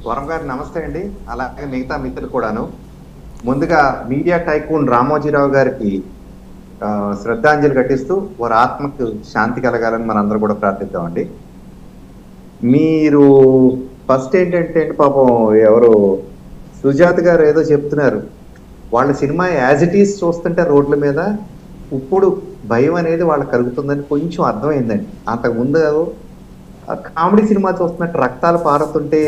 వరం గారు నమస్తే అండి. అలాగే మిగతా మిత్రులు కూడాను. ముందుగా మీడియా టైకూన్ రామోజీరావు గారికి శ్రద్ధాంజలి ఘటిస్తూ వారి ఆత్మకు శాంతి కలగాలని మనందరూ కూడా ప్రార్థిద్దామండి. మీరు ఫస్ట్ ఏంటంటే పాపం ఎవరు సుజాత గారు ఏదో చెప్తున్నారు, వాళ్ళ సినిమా యాజ్ ఇట్ ఈస్ చూస్తుంటే రోడ్ల మీద ఇప్పుడు భయం అనేది వాళ్ళకి కలుగుతుందని కొంచెం అర్థమైందండి. అంతకుముందు కామెడీ సినిమా చూస్తున్నట్టు రక్తాలు పారుతుంటే,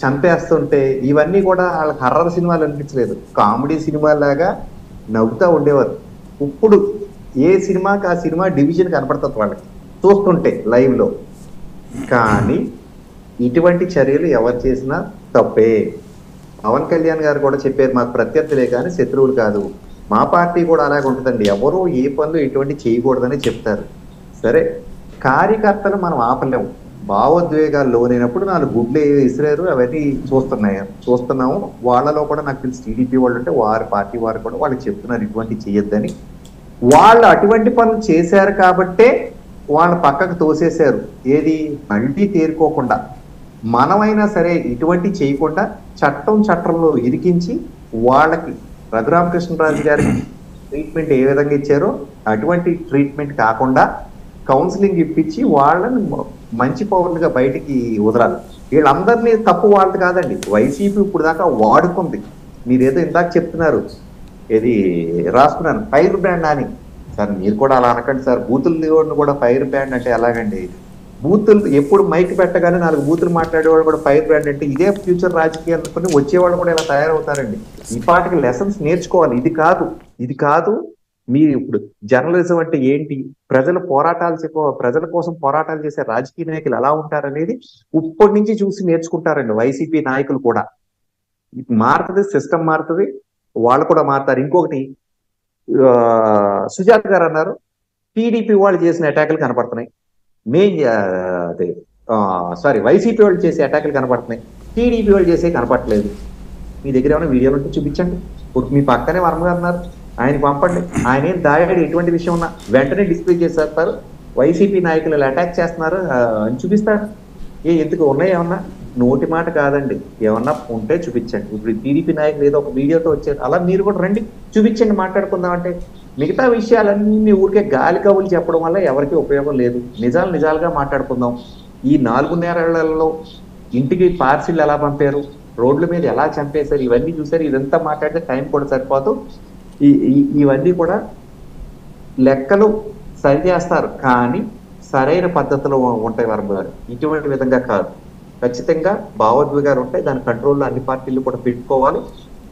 చంపేస్తుంటే ఇవన్నీ కూడా వాళ్ళకి హర్రర్ సినిమాలు అనిపించలేదు, కామెడీ సినిమా లాగా నవ్వుతూ ఉండేవారు. ఇప్పుడు ఏ సినిమాకి ఆ సినిమా డివిజన్ కనపడుతుంది వాళ్ళకి చూస్తుంటే లైవ్ లో. కానీ ఇటువంటి చర్యలు ఎవరు చేసినా తప్పే. పవన్ కళ్యాణ్ గారు కూడా చెప్పారు, మాకు ప్రత్యర్థులే కానీ శత్రువులు కాదు. మా పార్టీ కూడా అలాగే ఉంటుందండి, ఎవరు ఏ పనులు ఎటువంటి చేయకూడదని చెప్తారు. సరే, కార్యకర్తలు మనం ఆపలేము. భావోద్వేగాలు లోనైనప్పుడు 4 గుడ్లు ఇసిరారు, అవన్నీ చూస్తున్నాము. వాళ్ళలో కూడా నాకు తెలిసి టీడీపీ వాళ్ళు అంటే వారి పార్టీ వారు కూడా వాళ్ళకి చెప్తున్నారు ఇటువంటి చేయొద్దని. వాళ్ళు అటువంటి పనులు చేశారు కాబట్టే వాళ్ళు పక్కకు తోసేశారు. ఏది మళ్ళీ తేరుకోకుండా. మనమైనా సరే ఇటువంటి చేయకుండా చట్టంలో ఇరికించి వాళ్ళకి రఘురామకృష్ణరాజు గారికి ట్రీట్మెంట్ ఏ విధంగా ఇచ్చారో అటువంటి ట్రీట్మెంట్ కాకుండా కౌన్సిలింగ్ ఇప్పించి వాళ్ళని మంచి పౌరులుగా బయటికి వదలాలి. వీళ్ళందరినీ తప్పు వాళ్ళది కాదండి, వైసీపీ ఇప్పుడు దాకా వాడుకుంది. మీరేదో ఇందాక చెప్తున్నారు, ఏది రాసుకున్నాను ఫైర్ బ్రాండ్ అని. సార్ మీరు కూడా అలా అనకండి సార్, బూతులు కూడా ఫైర్ బ్రాండ్ అంటే ఎలాగండి? బూతులు ఎప్పుడు మైక్ పెట్టగానే 4 బూతులు మాట్లాడేవాళ్ళు కూడా ఫైర్ బ్రాండ్ అంటే ఇదే ఫ్యూచర్ రాజకీయాలు అనుకుని వచ్చేవాళ్ళు కూడా ఇలా తయారవుతారండి. ఈ పాటికి లెసన్స్ నేర్చుకోవాలి. ఇది కాదు మీరు ఇప్పుడు జర్నలిజం అంటే ఏంటి, ప్రజల కోసం పోరాటాలు చేసే రాజకీయ నాయకులు ఎలా ఉంటారనేది ఇప్పటి నుంచి చూసి నేర్చుకుంటారండి వైసీపీ నాయకులు కూడా. మారుతుంది, సిస్టమ్ మారుతుంది, వాళ్ళు కూడా మారుతారు. ఇంకొకటి సుజాత గారు అన్నారు, టీడీపీ వాళ్ళు చేసిన అటాకులు కనపడుతున్నాయి, వైసీపీ వాళ్ళు చేసే అటాకులు కనపడుతున్నాయి, టీడీపీ వాళ్ళు చేసే కనపడలేదు. మీ దగ్గర ఏమైనా వీడియోలు ఉంటే చూపించండి. ఇప్పుడు మీ పక్కనే వర్మ గారు ఉన్నారు, ఆయనకి పంపండి. ఆయన ఏం దాయాడు, ఎటువంటి విషయం ఉన్నా వెంటనే డిస్ప్లే చేసేస్తారు. వైసీపీ నాయకులు అటాక్ చేస్తున్నారు అని చూపిస్తారు. ఎందుకు ఉన్నాయి ఏమన్నా? నోటి మాట కాదండి, ఏమన్నా ఉంటే చూపించండి. ఇప్పుడు టీడీపీ నాయకులు ఏదో ఒక వీడియోతో వచ్చారు, అలా మీరు కూడా రండి, చూపించండి, మాట్లాడుకుందాం. అంటే మిగతా విషయాలన్నీ ఊరికే గాలి కవులు చెప్పడం వల్ల ఎవరికి ఉపయోగం లేదు. నిజాలుగా మాట్లాడుకుందాం. ఈ 4 నెలలలో ఇంటికి పార్సిల్ ఎలా పంపారు, రోడ్ల మీద ఎలా చంపేశారు, ఇవన్నీ చూసారు. ఇదంతా మాట్లాడితే టైం కూడా సరిపోదు. ఇవన్నీ కూడా లెక్కలు సరి చేస్తారు, కానీ సరైన పద్ధతిలో ఉంటాయి వర్మ గారు. ఇటువంటి విధంగా కాదు. ఖచ్చితంగా భావోద్వేగాలు ఉంటాయి, దాని కంట్రోల్లో అన్ని పార్టీలు కూడా పెట్టుకోవాలి.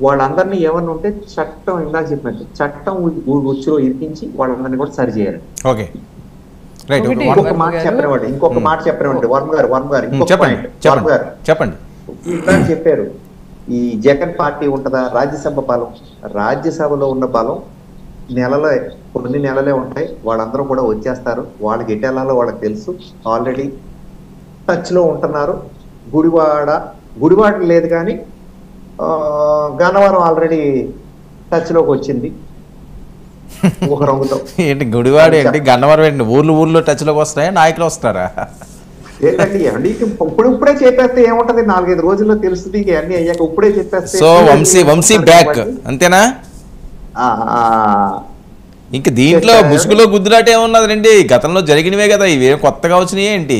వాళ్ళందరినీ ఏమన్నా ఉంటే చట్టం ఇందాక చెప్పినట్టు చట్టం ఉచ్చులో ఇరికించి వాళ్ళందరినీ కూడా సరి చేయాలి. ఇంకొక మాట చెప్పనివ్వండి వర్మ గారు చెప్పండి. ఇందాక చెప్పారు ఈ జగన్ పార్టీ ఉంటుందా, రాజ్యసభ బలం. రాజ్యసభలో ఉన్న బలం కొన్ని నెలలే ఉంటాయి. వాళ్ళందరూ కూడా వచ్చేస్తారు. వాళ్ళకి ఎటు వెళ్ళాలో వాళ్ళకి తెలుసు. ఆల్రెడీ టచ్ లో ఉంటున్నారు. గుడివాడ లేదు కానీ గన్నవరం ఆల్రెడీ టచ్ లోకి వచ్చింది ఒక రంగుతో. ఏంటి గుడివాడ ఏంటి, గన్నవరం ఏంటి, ఊర్లో టచ్ లోకి వస్తాయా, నాయకులు వస్తారా? ఏంటండి ఇప్పుడే చెప్పేస్తే ఏముంటది, 4-5 రోజుల్లో తెలుస్తుంది. అన్ని అయ్యాక ఇప్పుడే చెప్పేస్తే సో వంశీ బ్యాక్ అంతేనా? ఇంక దీంట్లో ముసుగులో గుద్దులాట ఏమున్నది రండి, గతంలో జరిగినవే కదా, ఇవే కొత్తగా వచ్చినాయి ఏంటి?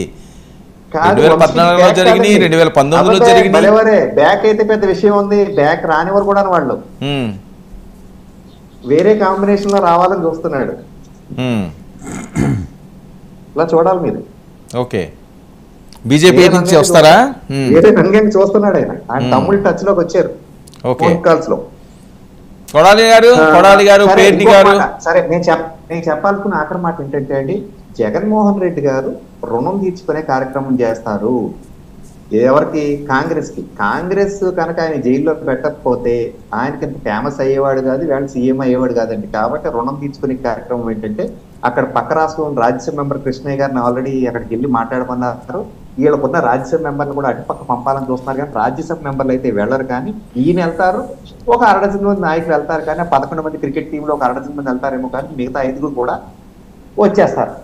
2014లో జరిగినాయి, 2019లో జరిగినాయి. బ్యాక్ అయితే పెద్ద విషయం ఉంది. బ్యాక్ రానివారు కూడా వాళ్ళు వేరే కాంబినేషన్ లో రావాలని చూస్తున్నాడు. ఇలా చూడాలి మీరు. ఓకే, బీజేపీ నుంచి వస్తారా? వేరే రంగంగా చూస్తున్నాడు ఆయన తమ్ముళ్ళు టచ్ లోకి వచ్చారు ఫోన్ కాల్స్ లో. కొడాలి గారు పేర్ని గారు. సరే, నేను చెప్పాలనుకున్న ఆఖరి మాట ఏంటంటే అండి, జగన్మోహన్ రెడ్డి గారు రుణం తీర్చుకునే కార్యక్రమం చేస్తారు. ఎవరికి? కాంగ్రెస్ కనుక ఆయన జైల్లో పెట్టకపోతే ఆయనకి ఇంత ఫేమస్ అయ్యేవాడు కాదు, వేళ సీఎం అయ్యేవాడు కాదండి. కాబట్టి రుణం తీర్చుకునే కార్యక్రమం ఏంటంటే, అక్కడ పక్క రాష్ట్రం రాజ్యసభ మెంబర్ కృష్ణయ్య గారిని ఆల్రెడీ అక్కడికి వెళ్ళి మాట్లాడమన్నారు. వీళ్ళకున్న రాజ్యసభ మెంబర్లు కూడా అటుపక్క పంపాలని చూస్తున్నారు, కానీ రాజ్యసభ మెంబర్లు అయితే వెళ్ళరు. కానీ ఈయన వెళ్తారు, ఒక 1/2 మంది నాయకులు వెళ్తారు. కానీ 11 మంది క్రికెట్ టీంలో ఒక 1/2 మంది వెళ్తారేమో, కానీ మిగతా 5 కూడా వచ్చేస్తారు.